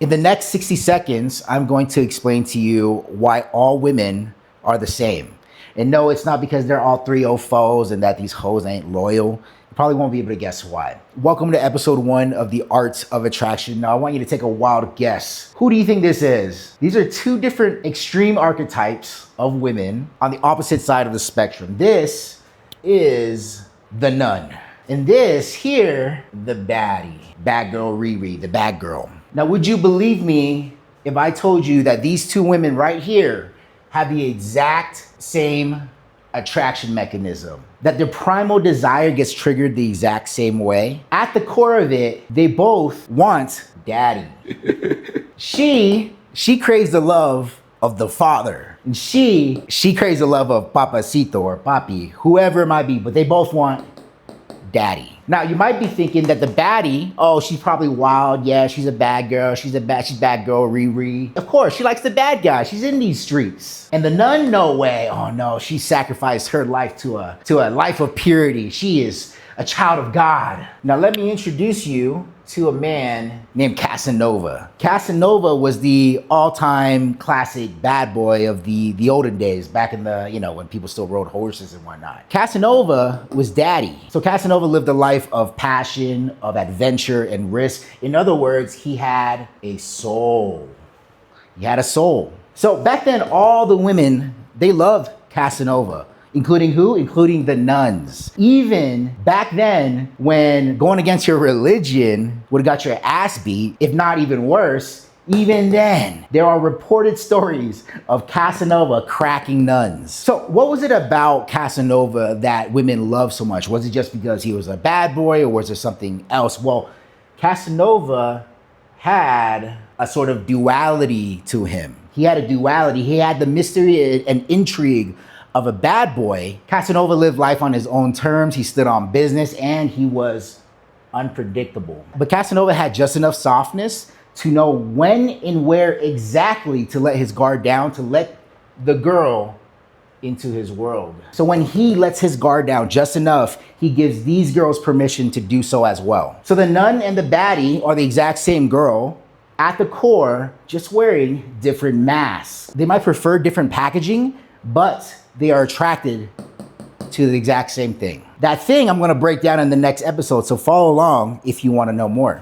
In the next 60 seconds, I'm going to explain to you why all women are the same. And no, it's not because they're all 3 foes and that these hoes ain't loyal. You probably won't be able to guess why. Welcome to episode 1 of The Art of Attraction. Now, I want you to take a wild guess. Who do you think this is? These are 2 different extreme archetypes of women on the opposite side of the spectrum. This is the nun. And this here, the baddie. Bad girl Riri, the bad girl. Now, would you believe me if I told you that these 2 women right here have the exact same attraction mechanism? That their primal desire gets triggered the exact same way? At the core of it, they both want daddy. She craves the love of the father. And she craves the love of papacito or papi, whoever it might be, but they both want daddy. Now, you might be thinking that the baddie, oh, she's probably wild. Yeah, she's a bad girl. She's bad girl, Riri. Of course, she likes the bad guy. She's in these streets. And the nun, no way. Oh no, she sacrificed her life to a life of purity. She is a child of God. Now, let me introduce you to a man named Casanova. Casanova was the all-time classic bad boy of the olden days, back in the, when people still rode horses and whatnot. Casanova was daddy. So Casanova lived a life of passion, of adventure and risk. In other words, he had a soul. He had a soul. So back then, all the women, they loved Casanova. Including who? Including the nuns. Even back then, when going against your religion would have got your ass beat, if not even worse, even then, there are reported stories of Casanova cracking nuns. So what was it about Casanova that women loved so much? Was it just because he was a bad boy, or was there something else? Well, Casanova had a sort of duality to him. He had a duality. He had the mystery and intrigue of a bad boy. Casanova lived life on his own terms. He stood on business and he was unpredictable. But Casanova had just enough softness to know when and where exactly to let his guard down, to let the girl into his world. So when he lets his guard down just enough, he gives these girls permission to do so as well. So the nun and the baddie are the exact same girl, at the core, just wearing different masks. They might prefer different packaging, but they are attracted to the exact same thing. That thing I'm gonna break down in the next episode, so follow along if you wanna know more.